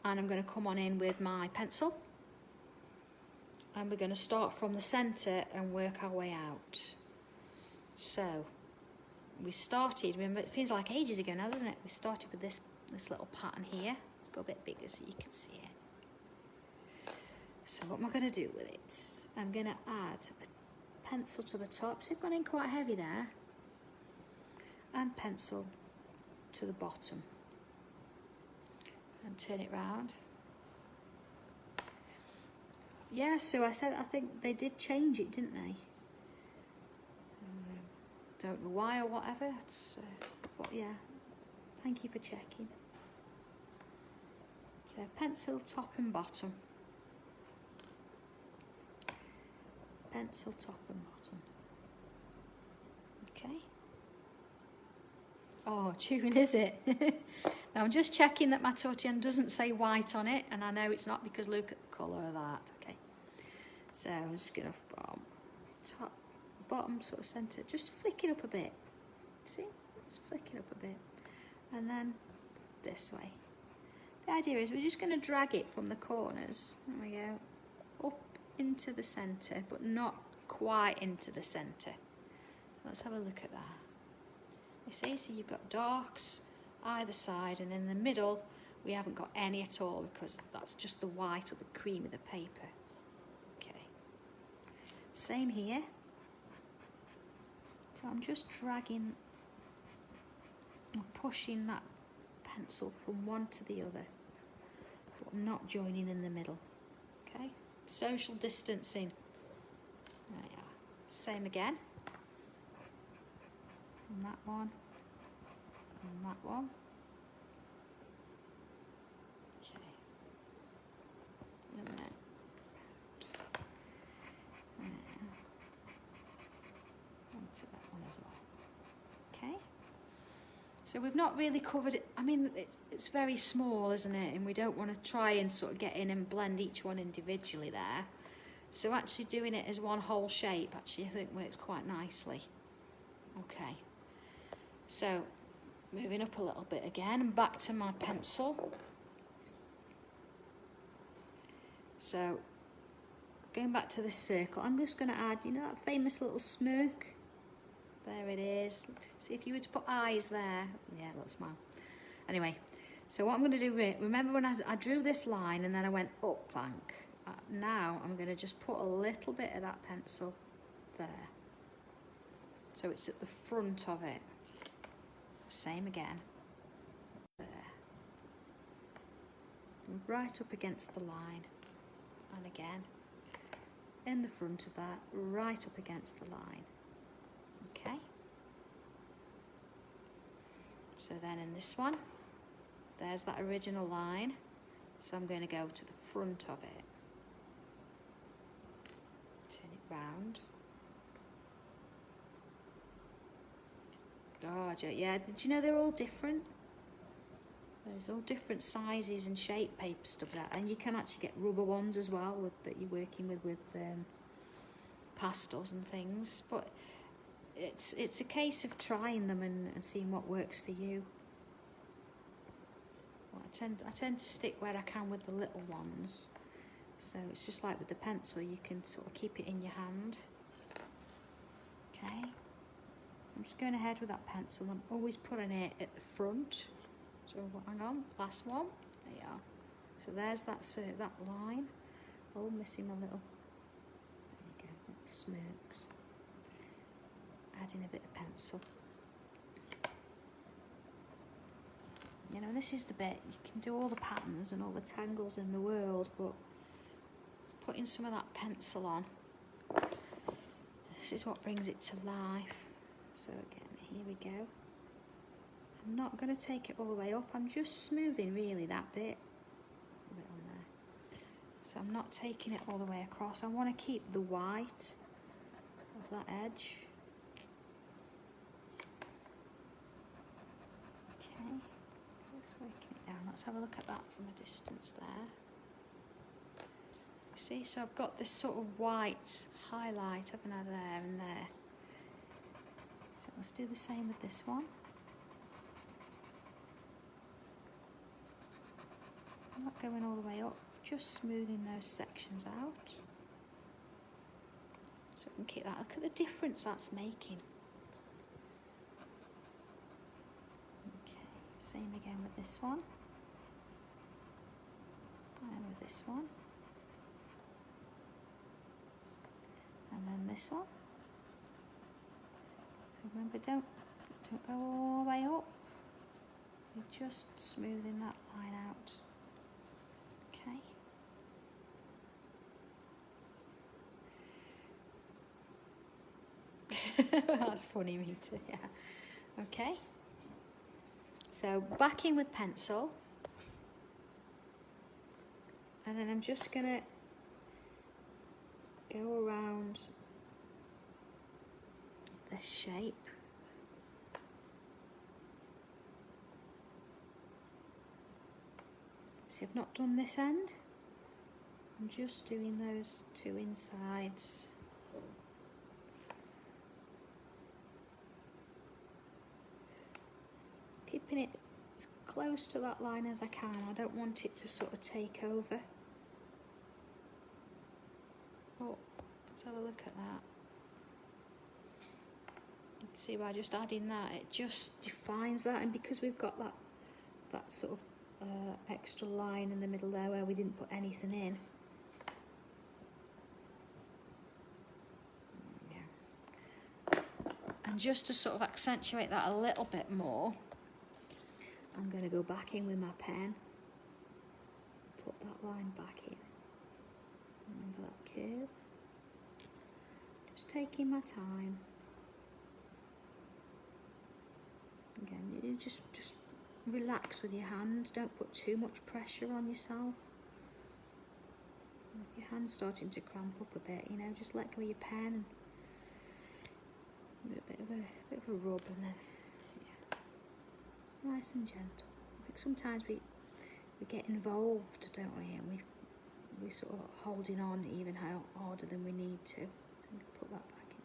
and I'm going to come on in with my pencil. And we're going to start from the centre and work our way out. So we started, remember, it feels like ages ago now, doesn't it? We started with this little pattern here. Let's go a bit bigger so you can see it. So what am I going to do with it? I'm going to add a pencil to the top. So I've gone in quite heavy there. And pencil to the bottom. And turn it round. Yeah, so I think they did change it, didn't they? Don't know why or whatever. But yeah, thank you for checking. So pencil top and bottom. Pencil top and bottom. Okay. Oh, tune is it? Now I'm just checking that my tortillon doesn't say white on it, and I know it's not because look at the colour of that. Okay. So I'm just going to from top, bottom, sort of centre, just flick it up a bit. See? Just flick it up a bit. And then this way. The idea is we're just going to drag it from the corners. There we go. Up into the centre, but not quite into the centre. Let's have a look at that. You see, so you've got darks either side, and in the middle we haven't got any at all because that's just the white or the cream of the paper. Okay. Same here. So I'm just dragging or pushing that pencil from one to the other, but not joining in the middle. Okay, social distancing. There you are. Same again. and that one, and that one. Okay. And then onto that one as well. Okay. So we've not really covered it. I mean, it's very small, isn't it? And we don't want to try and sort of get in and blend each one individually there. So actually doing it as one whole shape, actually, I think works quite nicely. Okay. So moving up a little bit again and back to my pencil. So going back to this circle, I'm just going to add, you know, that famous little smirk? There it is. See, if you were to put eyes there, yeah, little smile. Anyway, so what I'm going to do, remember when I drew this line and then I went up bank? Now I'm going to just put a little bit of that pencil there. So it's at the front of it. Same again. There. Right up against the line. And again, in the front of that, right up against the line. Okay. So then in this one, there's that original line. So I'm going to go to the front of it. Turn it round. Oh, yeah, did you know they're all different? There's all different sizes and shape paper stuff there, and you can actually get rubber ones as well that you're working with pastels and things. But it's a case of trying them and seeing what works for you. Well, I tend to stick where I can with the little ones. So it's just like with the pencil, you can sort of keep it in your hand. Okay. So I'm just going ahead with that pencil. I'm always putting it at the front. So hang on, last one. There you are. So there's that line. Oh, missing my little. There you go, little smirks. Adding a bit of pencil. You know, this is the bit, you can do all the patterns and all the tangles in the world, but putting some of that pencil on, this is what brings it to life. So again, here we go. I'm not going to take it all the way up, I'm just smoothing really that bit. A bit on there. So I'm not taking it all the way across. I want to keep the white of that edge. Okay, just working it down. Let's have a look at that from a distance there. See, so I've got this sort of white highlight, haven't I, there and there. So let's do the same with this one. I'm not going all the way up, just smoothing those sections out. So I can keep that. Look at the difference that's making. Okay, same again with this one. And with this one. And then this one. So remember, don't go all the way up. You're just smoothing that line out. Okay. That's funny, me too, yeah. Okay. So back in with pencil. And then I'm just going to go around this shape. See, I've not done this end. I'm just doing those two insides. Keeping it as close to that line as I can. I don't want it to sort of take over. Oh, let's have a look at that. You can see by just adding that, it just defines that, and because we've got that sort of extra line in the middle there where we didn't put anything in. Yeah. And just to sort of accentuate that a little bit more, I'm going to go back in with my pen, put that line back in. Remember that curve? Just taking my time. Again, you just relax with your hand. Don't put too much pressure on yourself. If your hand's starting to cramp up a bit, you know, just let go of your pen and a bit of a rub, and then yeah, it's nice and gentle. I think sometimes we get involved, don't we? And we sort of holding on even harder than we need to. So put that back in.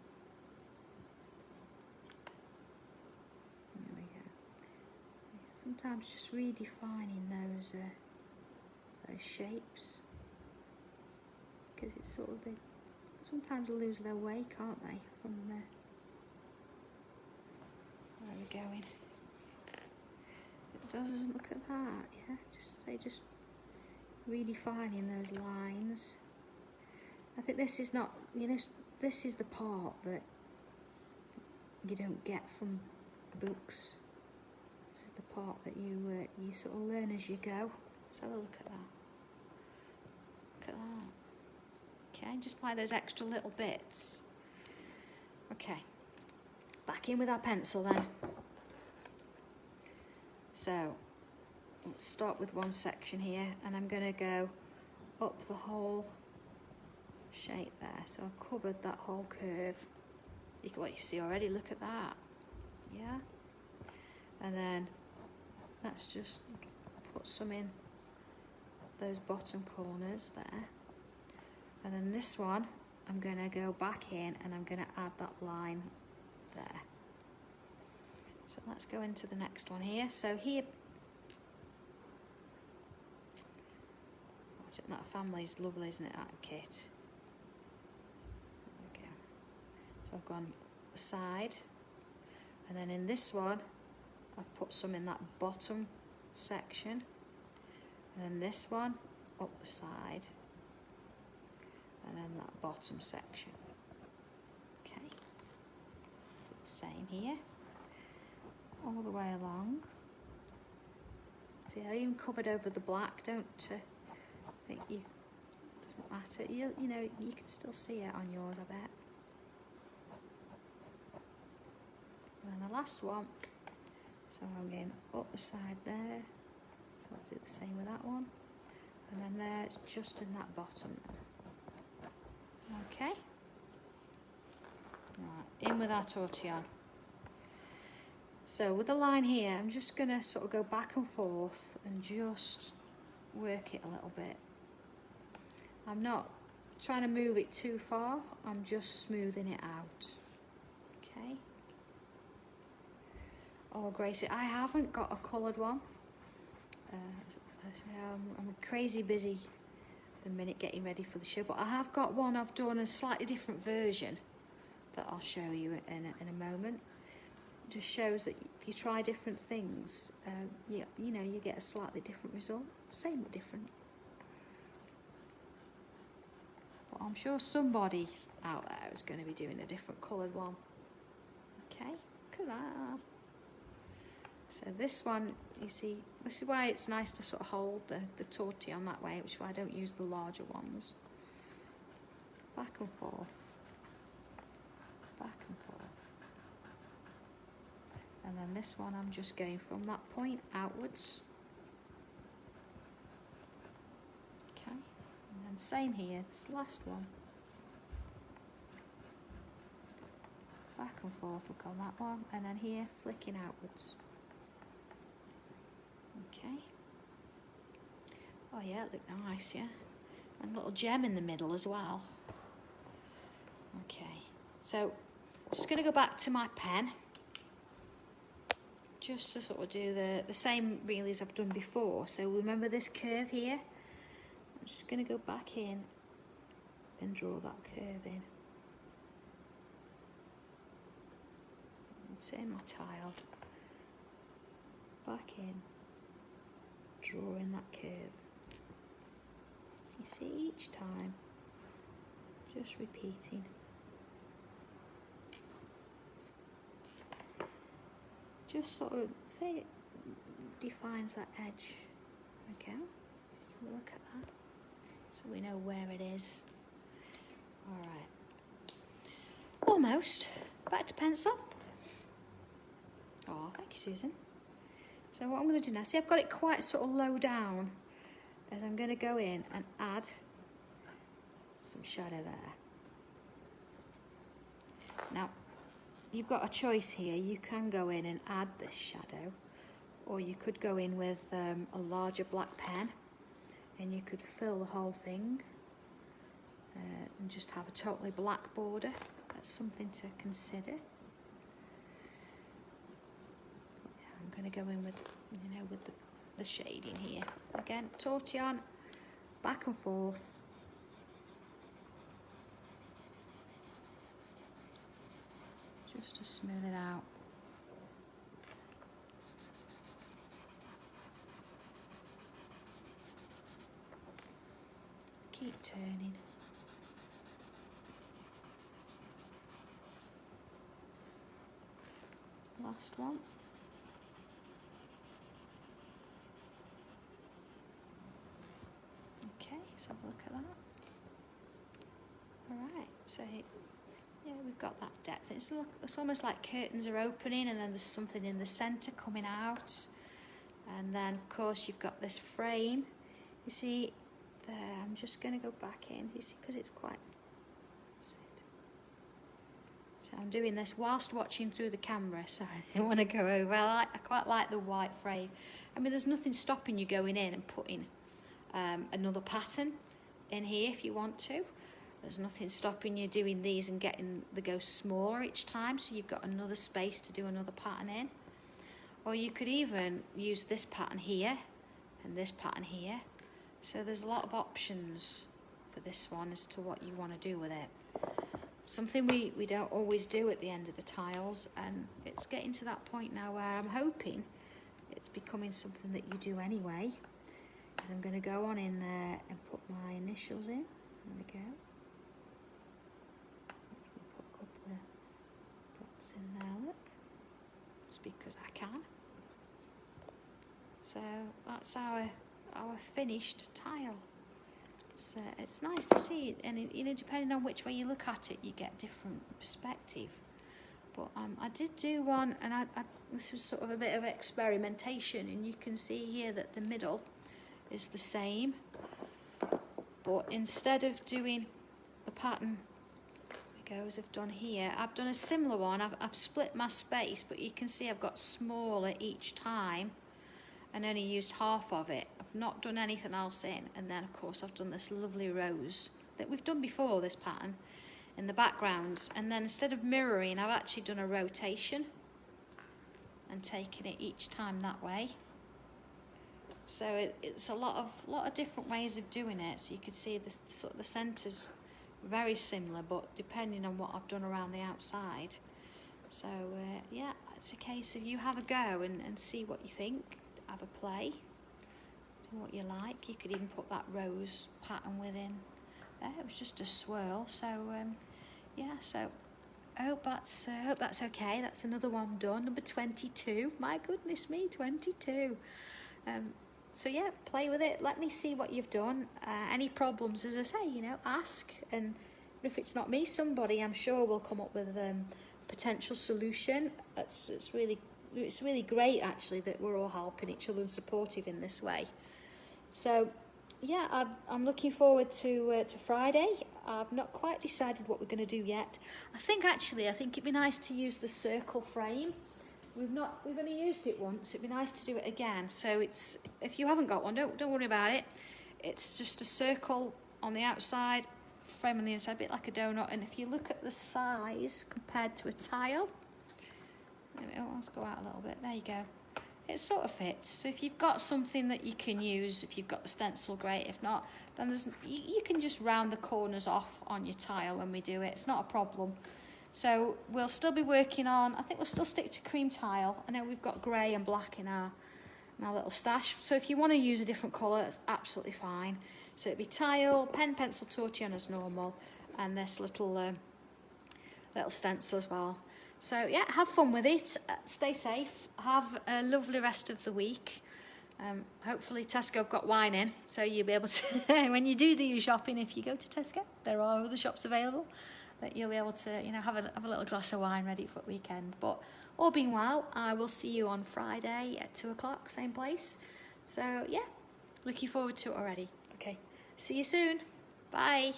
There we go. Yeah, sometimes just redefining those shapes, because it's sort of they sometimes lose their way, can't they? From where we're going. It doesn't look at that, yeah. Just redefining those lines. I think this is not, you know, this is the part that you don't get from books. This is the part that you sort of learn as you go. Let's have a look at that. Look at that. Okay, just by those extra little bits. Okay, back in with our pencil then. So let's start with one section here, and I'm going to go up the whole shape there. So I've covered that whole curve. You see already, look at that. Yeah. And then let's just put some in those bottom corners there. And then this one, I'm going to go back in and I'm going to add that line there. So let's go into the next one here. So here, that family's lovely, isn't it, that kit? There we go. So I've gone side, and then in this one, I've put some in that bottom section, and then this one up the side, and then that bottom section. Okay, do the same here, all the way along. See, I even covered over the black, don't think you, doesn't matter, you know, you can still see it on yours, I bet. And then the last one, so I'm going up the side there, so I'll do the same with that one, and then there, it's just in that bottom. Okay, right, in with our tortillon. So with the line here, I'm just going to sort of go back and forth and just work it a little bit. I'm not trying to move it too far, I'm just smoothing it out. Okay. Oh, Gracie, I haven't got a coloured one. I'm crazy busy at the minute getting ready for the show, but I have got one. I've done a slightly different version that I'll show you in a moment. It just shows that if you try different things, you know, you get a slightly different result. Same but different. But I'm sure somebody out there is going to be doing a different coloured one. Okay, look at that. So this one, you see, this is why it's nice to sort of hold the tortillon that way, which is why I don't use the larger ones. Back and forth. Back and forth. And then this one, I'm just going from that point outwards. Okay, and then same here, this last one. Back and forth, look on that one, and then here, flicking outwards. Okay. Oh yeah, it looked nice, yeah. And a little gem in the middle as well. Okay, so just going to go back to my pen. Just to sort of do the same really as I've done before. So remember this curve here? I'm just going to go back in and draw that curve in. It's in my tile. Back in. Drawing that curve. You see, each time, just repeating. Just sort of, say it defines that edge. Okay, so look at that. So we know where it is. Alright. Almost. Back to pencil. Oh, thank you, Susan. So what I'm going to do now, see I've got it quite sort of low down, is I'm going to go in and add some shadow there. Now, you've got a choice here. You can go in and add this shadow, or you could go in with a larger black pen and you could fill the whole thing and just have a totally black border. That's something to consider. I'm going to go in with, you know, with the shading here. Again, tortillon, back and forth. Just to smooth it out. Keep turning. Last one. Okay, let's have a look at that. Alright, so yeah, we've got that depth. It's almost like curtains are opening and then there's something in the centre coming out. And then of course you've got this frame. You see there, I'm just going to go back in, you see, because it's quite, that's it. So I'm doing this whilst watching through the camera, so I didn't want to go over. I quite like the white frame. I mean, there's nothing stopping you going in and putting another pattern in here if you want to. There's nothing stopping you doing these and getting the ghost smaller each time, so you've got another space to do another pattern in. Or you could even use this pattern here and this pattern here. So there's a lot of options for this one as to what you want to do with it. Something we don't always do at the end of the tiles, and it's getting to that point now where I'm hoping it's becoming something that you do anyway. Is I'm going to go on in there and put my initials in. There we go. Put a couple of dots in there, look. Just because I can. So that's our finished tile. It's nice to see it, and you know, depending on which way you look at it, you get different perspective. But I did do one, and this was sort of a bit of experimentation, and you can see here that the middle is the same, but instead of doing the pattern as I've done here, I've done a similar one. I've split my space, but you can see I've got smaller each time and only used half of it. I've not done anything else in, and then of course I've done this lovely rose that we've done before, this pattern, in the backgrounds, and then instead of mirroring, I've actually done a rotation and taken it each time that way. So it's a lot of different ways of doing it. So you can see this sort of the centre's very similar, but depending on what I've done around the outside. So yeah, it's a case of you have a go and see what you think. Have a play, do what you like. You could even put that rose pattern within there. It was just a swirl. So yeah, so I hope that's okay. That's another one done, number 22. My goodness me, 22. So yeah, play with it. Let me see what you've done. Any problems, as I say, you know, ask. And if it's not me, somebody I'm sure will come up with a potential solution. It's really great actually that we're all helping each other and supportive in this way. So yeah, I'm looking forward to Friday. I've not quite decided what we're going to do yet. I think it'd be nice to use the circle frame. We've only used it once. It'd be nice to do it again. So it's, if you haven't got one, don't worry about it. It's just a circle on the outside, frame on the inside, a bit like a donut. And if you look at the size compared to a tile, let's go out a little bit. There you go. It sort of fits. So if you've got something that you can use, if you've got the stencil, great. If not, then you can just round the corners off on your tile when we do it. It's not a problem. So we'll still be working on, I think we'll still stick to cream tile. I know we've got grey and black in our little stash. So if you want to use a different colour, it's absolutely fine. So it'd be tile, pen, pencil, tortillon as normal, and this little stencil as well. So yeah, have fun with it. Stay safe. Have a lovely rest of the week. Hopefully Tesco have got wine in, so you'll be able to, when you do your shopping, if you go to Tesco, there are other shops available. that you'll be able to, you know, have a little glass of wine ready for the weekend. But all being well, I will see you on Friday at 2 o'clock, same place. So yeah, looking forward to it already. Okay, see you soon. Bye.